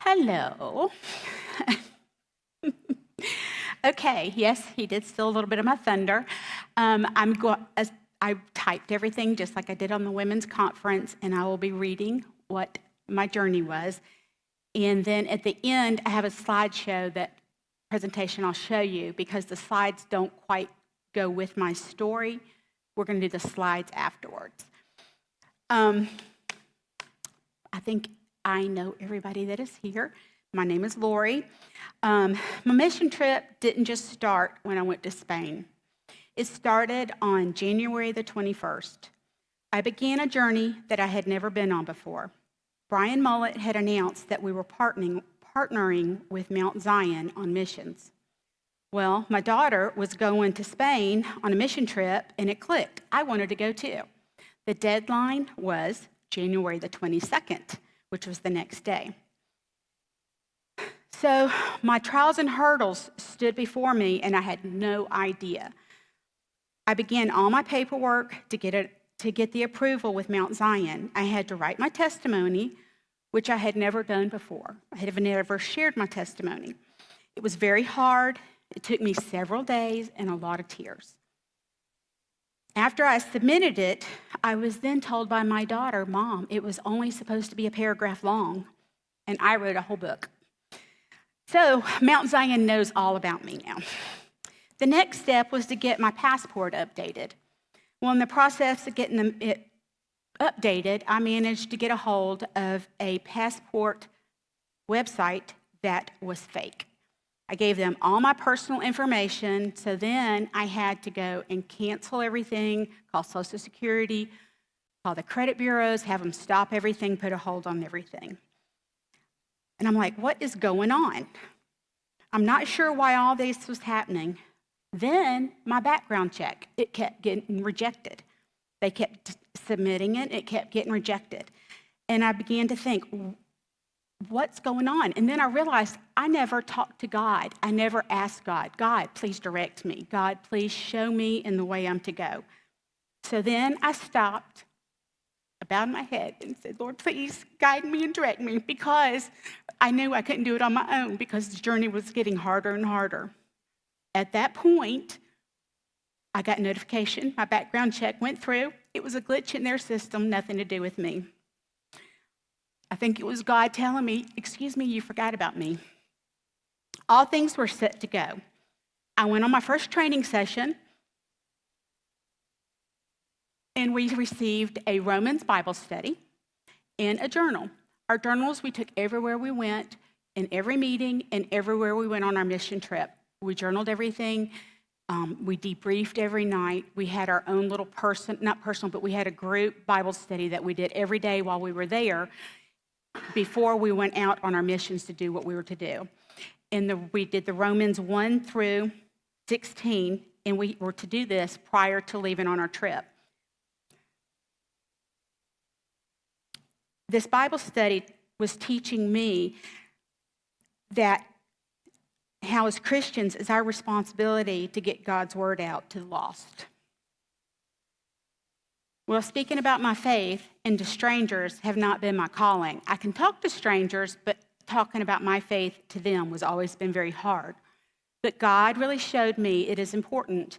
Hello. Okay, yes, he did steal a little bit of my thunder. I typed everything just like I did on the women's conference, and I will be reading what my journey was. And then at the end, I have a slideshow presentation I'll show you because the slides don't quite go with my story. We're going to do the slides afterwards. I think I know everybody that is here. My name is Lori. My mission trip didn't just start when I went to Spain. It started on January the 21st. I began a journey that I had never been on before. Brian Mullet had announced that we were partnering with Mount Zion on missions. Well, my daughter was going to Spain on a mission trip, and it clicked. I wanted to go too. The deadline was January the 22nd, which was the next day. So my trials and hurdles stood before me, and I had no idea. I began all my paperwork to get the approval with Mount Zion. I had to write my testimony, which I had never done before. I had never shared my testimony. It was very hard. It took me several days and a lot of tears. After I submitted it, I was then told by my daughter, "Mom, it was only supposed to be a paragraph long," and I wrote a whole book. So Mount Zion knows all about me now. The next step was to get my passport updated. Well, in the process of getting it updated, I managed to get a hold of a passport website that was fake. I gave them all my personal information, so then I had to go and cancel everything, call Social Security, call the credit bureaus, have them stop everything, put a hold on everything. And I'm like, what is going on? I'm not sure why all this was happening. Then my background check, it kept getting rejected. They kept submitting it, it kept getting rejected. And I began to think, what's going on? And then I realized I never talked to God. I never asked God, "God, please direct me. God, please show me in the way I'm to go." So then I stopped, I bowed my head and said, "Lord, please guide me and direct me," because I knew I couldn't do it on my own because the journey was getting harder and harder. At that point, I got notification. My background check went through. It was a glitch in their system, nothing to do with me. I think it was God telling me, "Excuse me, you forgot about me." All things were set to go. I went on my first training session, and we received a Romans Bible study and a journal. Our journals we took everywhere we went, in every meeting, and everywhere we went on our mission trip. We journaled everything. We debriefed every night. We had our own little not personal, but we had a group Bible study that we did every day while we were there before we went out on our missions to do what we were to do. And we did the Romans 1 through 16, and we were to do this prior to leaving on our trip. This Bible study was teaching me that how as Christians it's our responsibility to get God's word out to the lost. Well, speaking about my faith and to strangers have not been my calling. I can talk to strangers, but talking about my faith to them was always been very hard. But God really showed me it is important,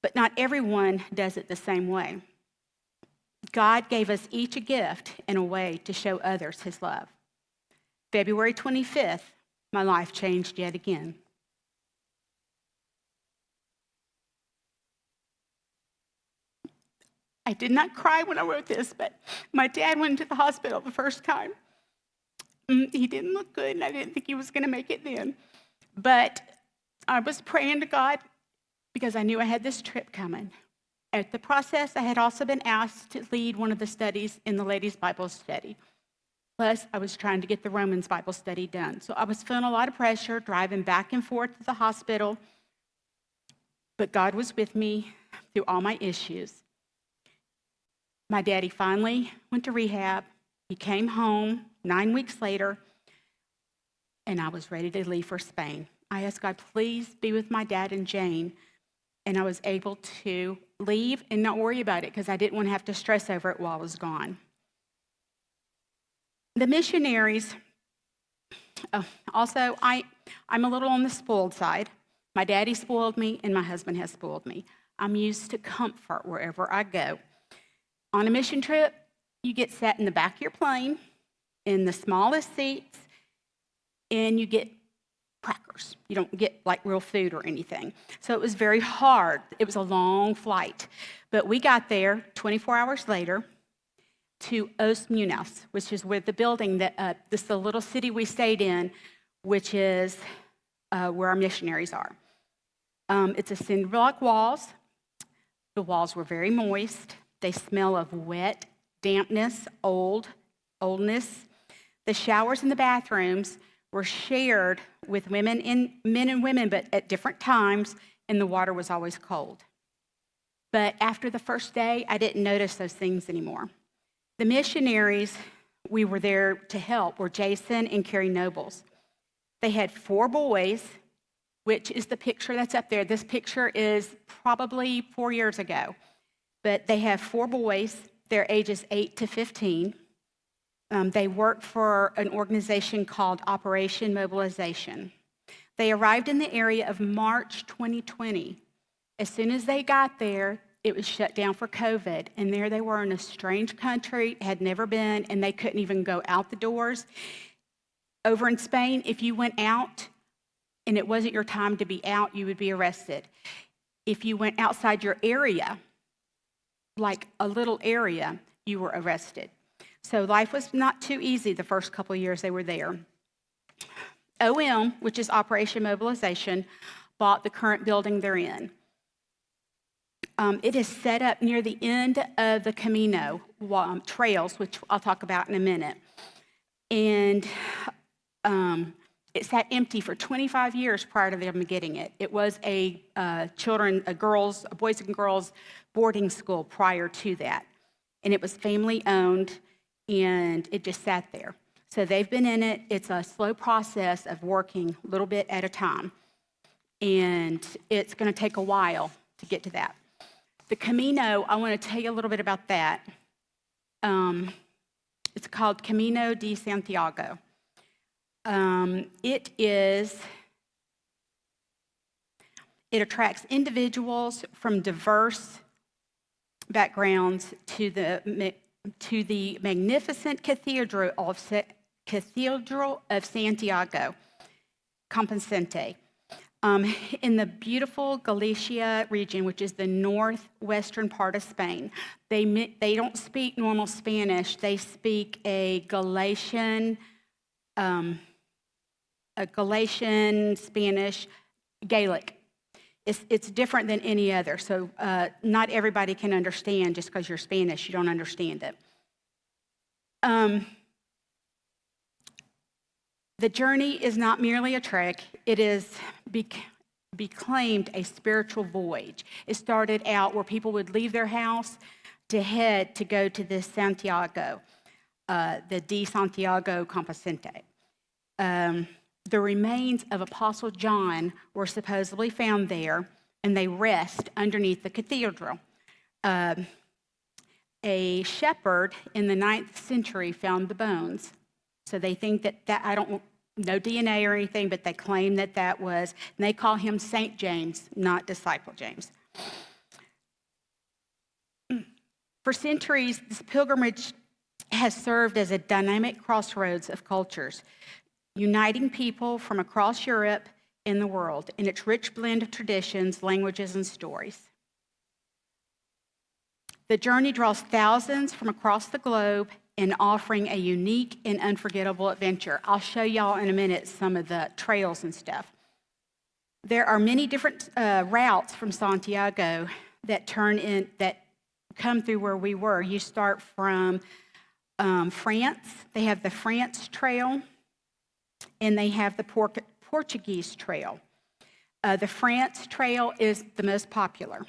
but not everyone does it the same way. God gave us each a gift and a way to show others his love. February 25th, my life changed yet again. I did not cry when I wrote this, but my dad went to the hospital the first time. He didn't look good, and I didn't think he was going to make it then. But I was praying to God because I knew I had this trip coming. At the process, I had also been asked to lead one of the studies in the ladies' Bible study. Plus, I was trying to get the Romans Bible study done. So I was feeling a lot of pressure, driving back and forth to the hospital. But God was with me through all my issues. My daddy finally went to rehab. He came home 9 weeks later, and I was ready to leave for Spain. I asked God, please be with my dad and Jane. And I was able to leave and not worry about it because I didn't want to have to stress over it while I was gone. The missionaries Also, I'm a little on the spoiled side. My daddy spoiled me, and my husband has spoiled me. I'm used to comfort wherever I go. On a mission trip, you get sat in the back of your plane in the smallest seats, and you get crackers. You don't get like real food or anything. So it was very hard. It was a long flight. But we got there 24 hours later to Os Munoz, which is where the building that, this is the little city we stayed in, which is where our missionaries are. It's a cinder block walls. The walls were very moist. They smell of wet, dampness, oldness. The showers in the bathrooms were shared with men and women, but at different times, and the water was always cold. But after the first day, I didn't notice those things anymore. The missionaries we were there to help were Jason and Carrie Nobles. They had 4 boys, which is the picture that's up there. This picture is probably 4 years ago. But they have 4 boys. They're ages 8 to 15. They work for an organization called Operation Mobilization. They arrived in the area of March 2020. As soon as they got there, it was shut down for COVID, and there they were in a strange country, had never been, and they couldn't even go out the doors. Over in Spain, if you went out and it wasn't your time to be out, you would be arrested. If you went outside your area, like a little area, you were arrested. So life was not too easy the first couple of years they were there. OM, which is Operation Mobilization, bought the current building they're in. It is set up near the end of the Camino trails, which I'll talk about in a minute. And it sat empty for 25 years prior to them getting it. It was a boys and girls boarding school prior to that. And it was family owned, and it just sat there. So they've been in it. It's a slow process of working a little bit at a time. And it's going to take a while to get to that. The Camino, I want to tell you a little bit about that. It's called Camino de Santiago. It attracts individuals from diverse backgrounds to the magnificent Cathedral of Santiago, Compostela. In the beautiful Galicia region, which is the northwestern part of Spain. They don't speak normal Spanish. They speak a Galician Spanish, Gaelic. It's different than any other. So not everybody can understand just because you're Spanish. You don't understand it. The journey is not merely a trek. It is beclaimed a spiritual voyage. It started out where people would leave their house to go to this Santiago, the de Santiago Compostela. The remains of Apostle John were supposedly found there, and they rest underneath the cathedral. A shepherd in the 9th century found the bones. So they think that I don't know DNA or anything, but they claim that was, and they call him Saint James, not Disciple James. For centuries, this pilgrimage has served as a dynamic crossroads of cultures, uniting people from across Europe and the world in its rich blend of traditions, languages, and stories. The journey draws thousands from across the globe and offering a unique and unforgettable adventure. I'll show y'all in a minute some of the trails and stuff. There are many different routes from Santiago that come through where we were. You start from France. They have the France Trail, and they have the Portuguese Trail. The France Trail is the most popular.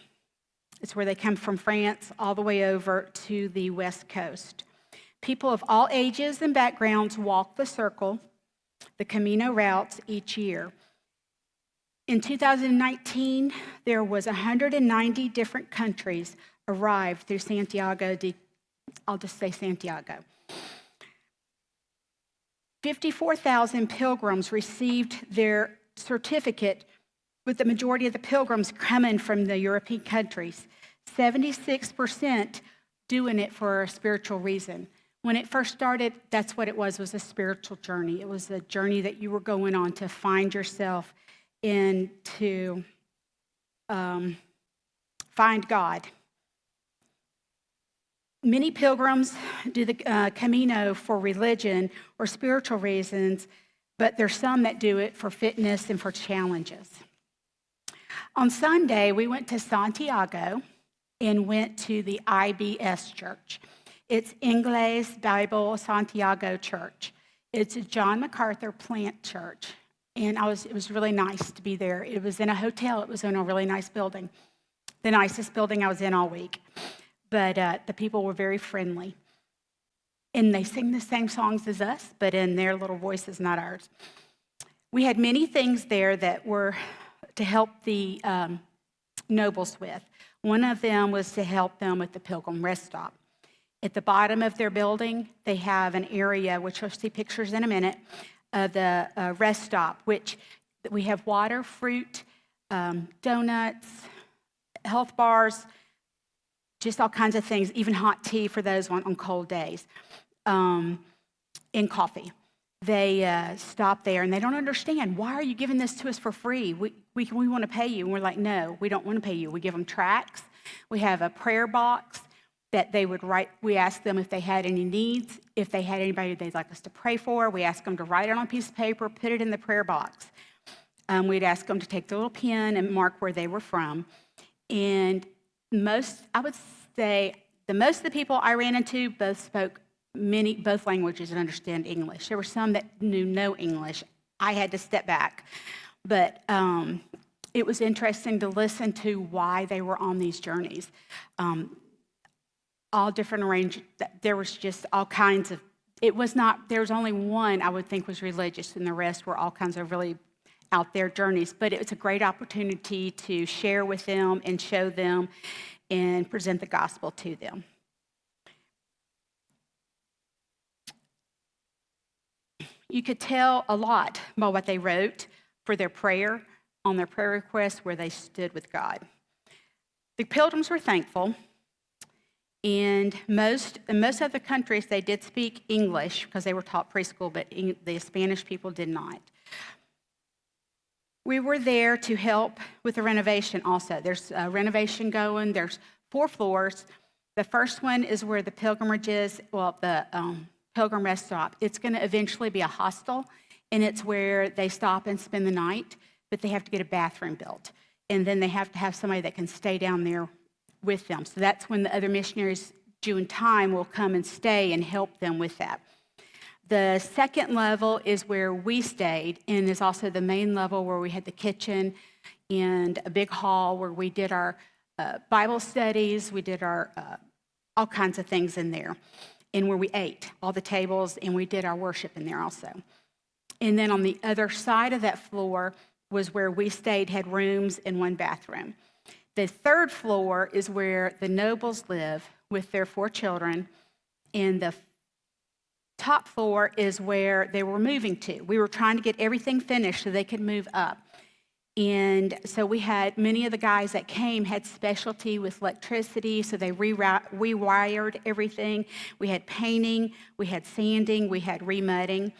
It's where they come from France all the way over to the West Coast. People of all ages and backgrounds walk the circle, the Camino routes each year. In 2019, there was 190 different countries arrived through Santiago. I'll just say Santiago. 54,000 pilgrims received their certificate, with the majority of the pilgrims coming from the European countries. 76% doing it for a spiritual reason. When it first started, that's what it was a spiritual journey. It was a journey that you were going on to find yourself and to find God. Many pilgrims do the Camino for religion or spiritual reasons, but there's some that do it for fitness and for challenges. On Sunday, we went to Santiago and went to the IBS church. It's Inglés Bible Santiago Church. It's a John MacArthur plant church, and it was really nice to be there. It was in a hotel. It was in a really nice building, the nicest building I was in all week. But the people were very friendly. And they sing the same songs as us, but in their little voices, not ours. We had many things there that were to help the nobles with. One of them was to help them with the Pilgrim Rest Stop. At the bottom of their building, they have an area, which you'll see pictures in a minute, of the rest stop, which we have water, fruit, donuts, health bars, just all kinds of things, even hot tea for those on cold days, and coffee. They stop there, and they don't understand, why are you giving this to us for free? We want to pay you. And we're like, no, we don't want to pay you. We give them tracts. We have a prayer box that they would write. We asked them if they had any needs, if they had anybody they'd like us to pray for. We asked them to write it on a piece of paper, put it in the prayer box. We'd ask them to take the little pen and mark where they were from. And I would say, most of the people I ran into both spoke both languages and understand English. There were some that knew no English. I had to step back. But it was interesting to listen to why they were on these journeys. All different arrangements. There was just all kinds of, there was only one I would think was religious, and the rest were all kinds of really out there journeys. But it was a great opportunity to share with them and show them and present the gospel to them. You could tell a lot by what they wrote for their prayer, on their prayer requests, where they stood with God. The pilgrims were thankful, and in most other countries, they did speak English because they were taught preschool, but the Spanish people did not. We were there to help with the renovation also. There's a renovation going. There's 4 floors. The first one is where the pilgrimage is, the Pilgrim Rest Stop. It's going to eventually be a hostel, and it's where they stop and spend the night, but they have to get a bathroom built. And then they have to have somebody that can stay down there with them. So that's when the other missionaries, due in time, will come and stay and help them with that. The second level is where we stayed, and is also the main level where we had the kitchen and a big hall where we did our Bible studies. We did our all kinds of things in there, and where we ate, all the tables, and we did our worship in there also. And then on the other side of that floor was where we stayed, had rooms and 1 bathroom. The third floor is where the nobles live with their 4 children, and the top floor is where they were moving to. We were trying to get everything finished so they could move up. And so we had many of the guys that came had specialty with electricity, so they rewired everything. We had painting, we had sanding, we had remudding.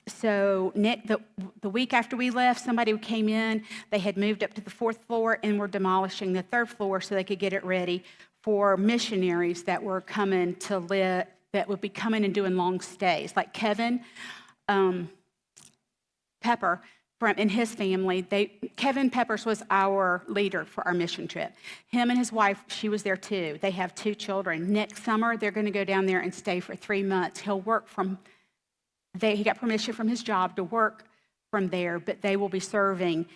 So the week after we left, somebody came in. They had moved up to the 4th floor and were demolishing the 3rd floor so they could get it ready for missionaries that were coming to live, that would be coming and doing long stays. Like Kevin Pepper and his family. Kevin Peppers was our leader for our mission trip. Him and his wife, she was there too. They have 2 children. Next summer, they're going to go down there and stay for 3 months. He'll work he got permission from his job to work from there, but they will be serving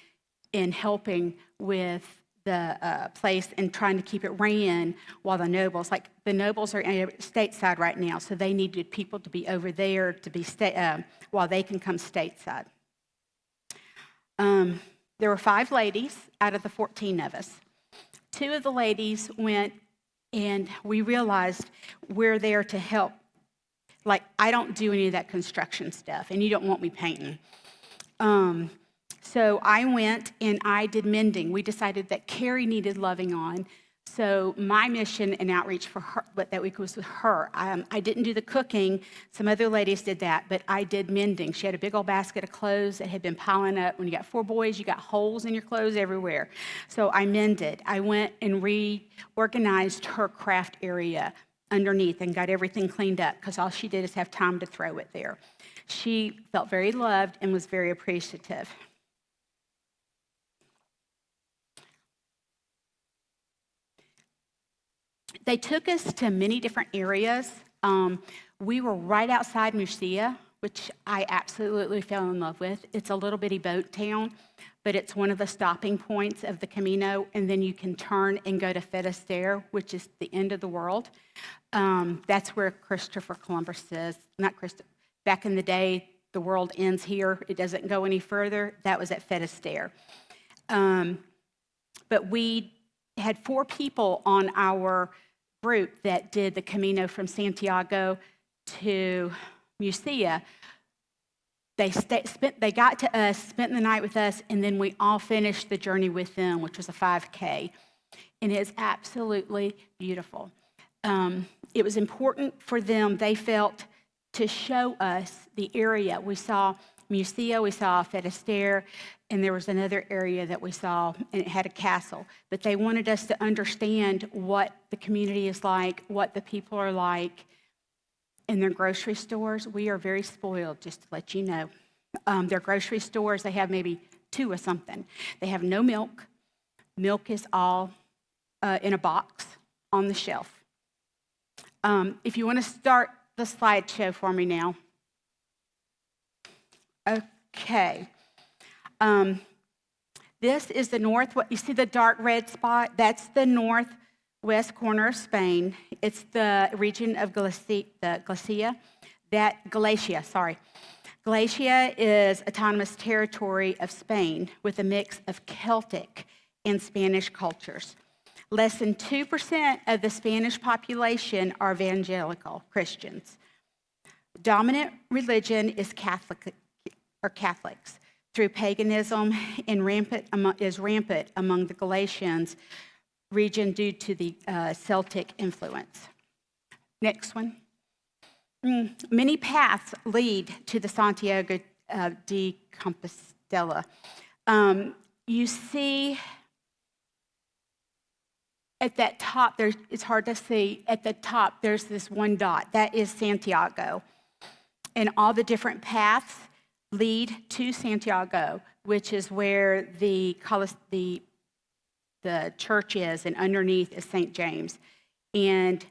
and helping with the place and trying to keep it ran while the nobles are stateside right now, so they needed people to be over there to be while they can come stateside. There were 5 ladies out of the 14 of us. 2 of the ladies went, and we realized we're there to help Like, I don't do any of that construction stuff, and you don't want me painting. So I went and I did mending. We decided that Carrie needed loving on. So my mission and outreach for her, that week was with her. I didn't do the cooking. Some other ladies did that, but I did mending. She had a big old basket of clothes that had been piling up. When you got 4 boys, you got holes in your clothes everywhere. So I mended. I went and reorganized her craft area underneath and got everything cleaned up because all she did is have time to throw it there. She felt very loved and was very appreciative. They took us to many different areas. We were right outside Murcia, which I absolutely fell in love with. It's a little bitty boat town, but it's one of the stopping points of the Camino, and then you can turn and go to Finisterre, which is the end of the world. That's where Christopher Columbus says, back in the day, the world ends here. It doesn't go any further. That was at Finisterre. But we had 4 people on our group that did the Camino from Santiago to Murcia. They got to us, spent the night with us, and then we all finished the journey with them, which was a 5K. And it is absolutely beautiful. It was important for them, they felt, to show us the area. We saw Murcia, we saw Finisterre, and there was another area that we saw, and it had a castle. But they wanted us to understand what the community is like, what the people are like. In their grocery stores, we are very spoiled, just to let you know. Their grocery stores, they have maybe 2 or something. They have no milk. Milk is all in a box on the shelf. If you want to start the slideshow for me now. Okay. This is the north. You see the dark red spot? That's the northwest corner of Spain. It's the region of Galicia. Galicia is autonomous territory of Spain with a mix of Celtic and Spanish cultures. Less than 2% of the Spanish population are evangelical Christians. Dominant religion is Catholics through paganism and rampant among the Galicians region due to the Celtic influence. Next one. Many paths lead to the Santiago de Compostela. You see at that top, it's hard to see, at the top there's this one dot. That is Santiago. And all the different paths lead to Santiago, which is where the church is, and underneath is St. James. And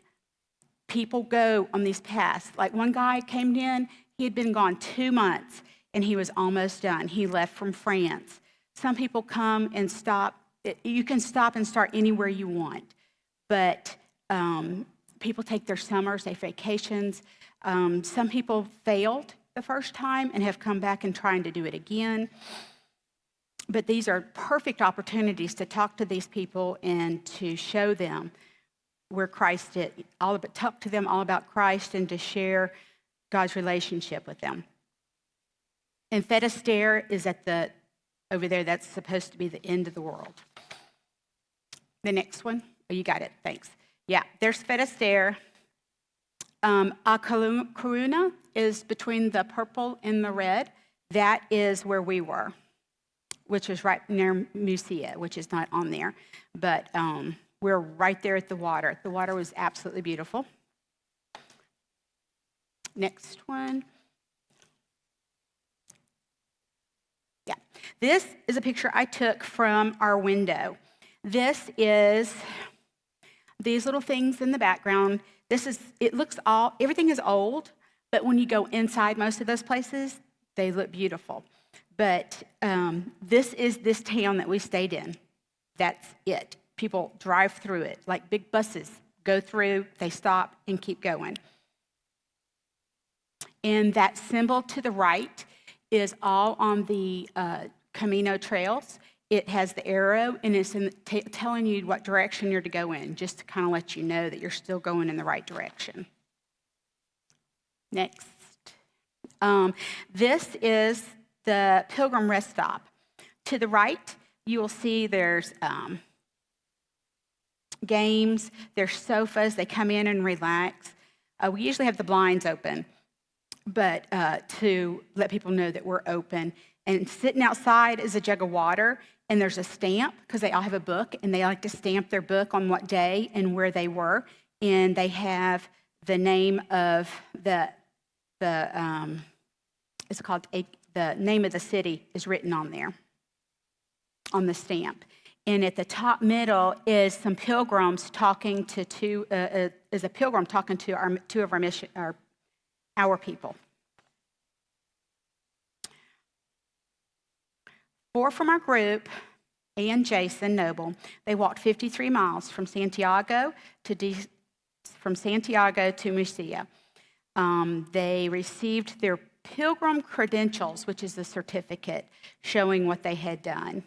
people go on these paths. Like one guy came in, he had been gone 2 months, and he was almost done. He left from France. Some people come and stop. You can stop and start anywhere you want, but people take their summers, their vacations. Some people failed the first time and have come back and trying to do it again. But these are perfect opportunities to talk to these people and to show them where Christ is, talk to them all about Christ and to share God's relationship with them. And Finisterre is over there. That's supposed to be the end of the world. The next one. Oh, you got it. Thanks. Yeah, there's Finisterre. A Coruna is between the purple and the red. That is where we were, which is right near Murcia, which is not on there. But we're right there at the water. The water was absolutely beautiful. Next one. Yeah, this is a picture I took from our window. This is these little things in the background. Everything is old, but when you go inside most of those places, they look beautiful. But this is this town that we stayed in. That's it. People drive through it, like big buses go through, they stop and keep going. And that symbol to the right is all on the Camino trails. It has the arrow, and it's telling you what direction you're to go in, just to kind of let you know that you're still going in the right direction. Next. This is the Pilgrim Rest Stop. To the right, you will see there's games, there's sofas. They come in and relax. We usually have the blinds open, but to let people know that we're open. And sitting outside is a jug of water, and there's a stamp, because they all have a book, and they like to stamp their book on what day and where they were. And they have the name of the name of the city is written on there, on the stamp. And at the top middle is some pilgrims talking to a pilgrim talking to two of our people. 4 from our group, and Jason Noble, they walked 53 miles from Santiago to Murcia. They received their pilgrim credentials, which is the certificate showing what they had done.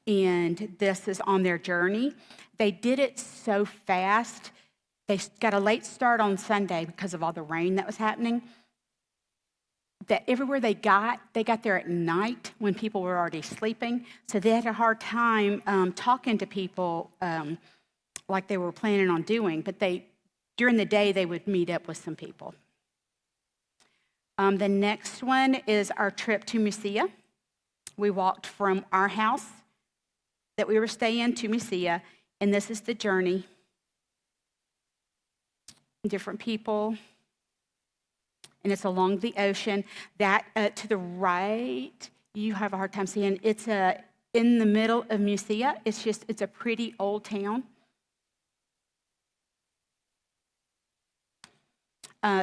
And this is on their journey. They did it so fast. They got a late start on Sunday because of all the rain that was happening, that everywhere they got there at night when people were already sleeping. So they had a hard time talking to people like they were planning on doing. But during the day, they would meet up with some people. The next one is our trip to Murcia. We walked from our house that we were staying to Murcia, and this is the journey. Different people, and it's along the ocean. That to the right, you have a hard time seeing. It's in the middle of Murcia. It's a pretty old town.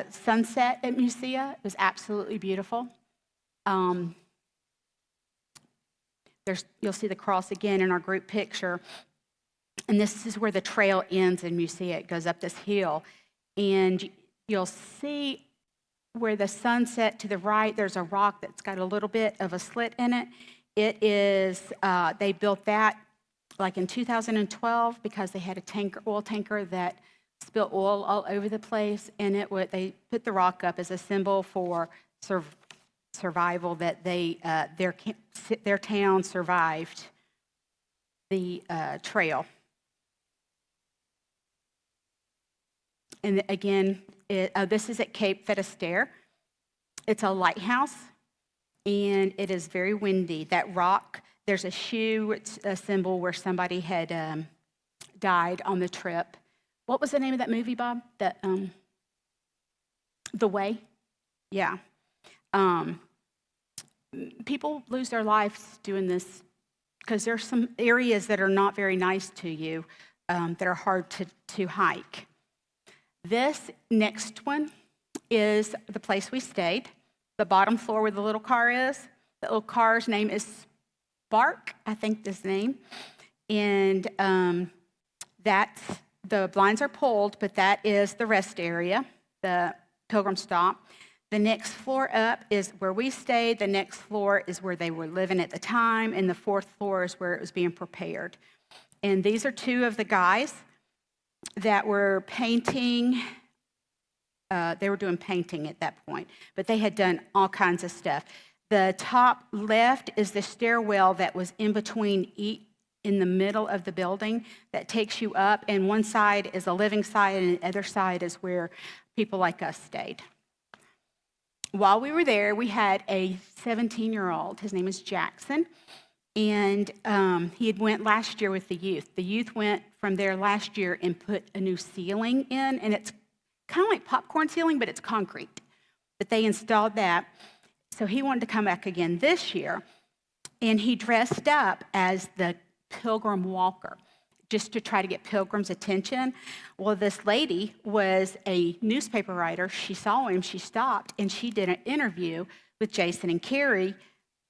Sunset at Murcia was absolutely beautiful. You'll see the cross again in our group picture. And this is where the trail ends in Murcia. It goes up this hill. And you'll see where the sunset to the right, there's a rock that's got a little bit of a slit in it. It is, they built that like in 2012 because they had a oil tanker that spilled oil all over the place. And they put the rock up as a symbol for survival, that their town survived the trail. And again, this is at Cape Finisterre. It's a lighthouse, and it is very windy. That rock, there's a shoe, it's a symbol where somebody had died on the trip. What was the name of that movie, Bob? The Way? Yeah. People lose their lives doing this because there's some areas that are not very nice to you that are hard to hike. This next one is the place we stayed, the bottom floor where the little car is. The little car's name is Spark, I think this name. And the blinds are pulled, but that is the rest area, the pilgrim stop. The next floor up is where we stayed. The next floor is where they were living at the time. And the 4th floor is where it was being prepared. And these are 2 of the guys that were painting. They were doing painting at that point, but they had done all kinds of stuff. The top left is the stairwell that was in between in the middle of the building that takes you up, and one side is a living side, and the other side is where people like us stayed. While we were there, we had a 17-year-old. His name is Jackson, and he had went last year with the youth. The youth went from there last year and put a new ceiling in, and it's kind of like popcorn ceiling, but it's concrete. But they installed that. So he wanted to come back again this year, and he dressed up as the pilgrim walker just to try to get pilgrims' attention. Well, this lady was a newspaper writer. She saw him, she stopped, and she did an interview with Jason and Carrie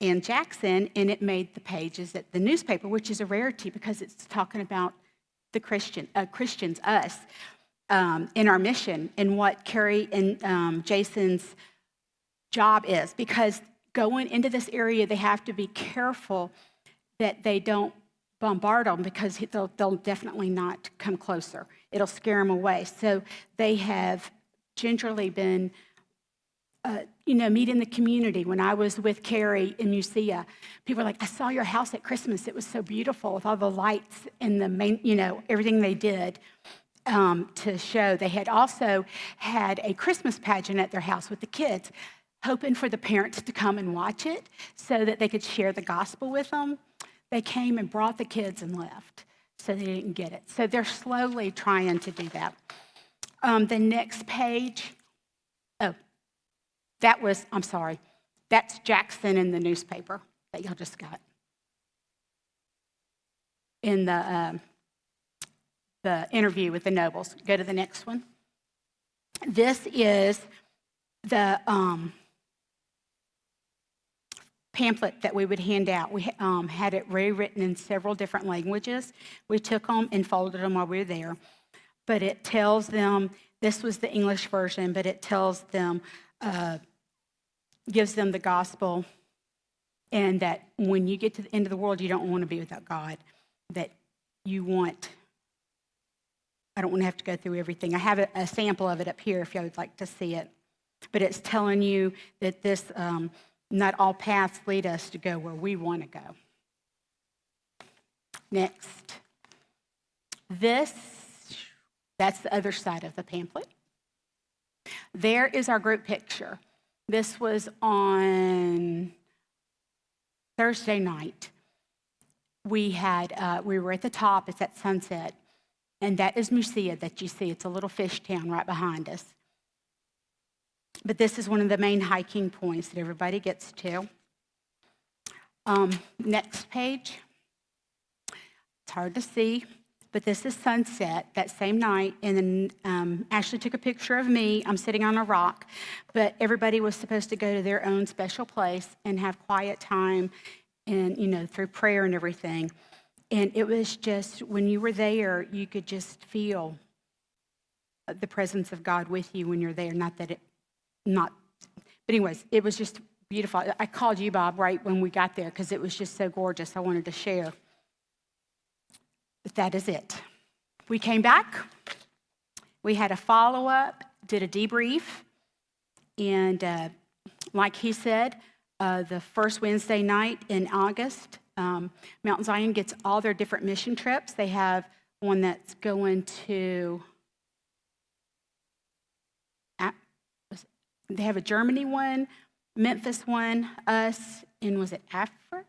and Jackson, and it made the pages at the newspaper, which is a rarity because it's talking about the Christians, us, in our mission and what Carrie and Jason's job is. Because going into this area, they have to be careful that they don't bombard them because they'll definitely not come closer. It'll scare them away. So they have gingerly been, meeting the community. When I was with Carrie in Lucia, people were like, I saw your house at Christmas. It was so beautiful with all the lights and the main, everything they did to show. They had also had a Christmas pageant at their house with the kids, hoping for the parents to come and watch it so that they could share the gospel with them. They came and brought the kids and left, so they didn't get it. So they're slowly trying to do that. The next page, that's Jackson in the newspaper that y'all just got. In the interview with the nobles. Go to the next one. This is the pamphlet that we would hand out. We had it rewritten in several different languages. We took them and folded them while we were there. But it tells them, this was the English version, but it tells them, gives them the gospel, and that when you get to the end of the world, you don't want to be without God, that you want, I don't want to have to go through everything. I have a sample of it up here if y'all would like to see it. But it's telling you that this, not all paths lead us to go where we want to go. Next. That's the other side of the pamphlet. There is our group picture. This was on Thursday night. We were at the top. It's at sunset. And that is Lucia that you see. It's a little fish town right behind us. But this is one of the main hiking points that everybody gets to. Next page. It's hard to see, but this is sunset that same night. And then Ashley took a picture of me. I'm sitting on a rock. But everybody was supposed to go to their own special place and have quiet time and, through prayer and everything. And it was just, when you were there, you could just feel the presence of God with you when you're there. But anyways, it was just beautiful. I called you, Bob, right when we got there because it was just so gorgeous. I wanted to share. But that is it. We came back. We had a follow-up, did a debrief. And like he said, the first Wednesday night in August, Mount Zion gets all their different mission trips. They have one that's going to... They have a Germany one, Memphis one, us, and was it Africa?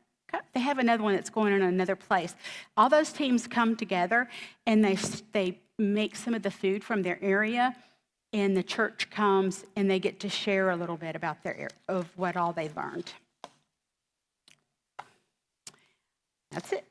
They have another one that's going in another place. All those teams come together, and they make some of the food from their area, and the church comes, and they get to share a little bit about of what all they learned. That's it.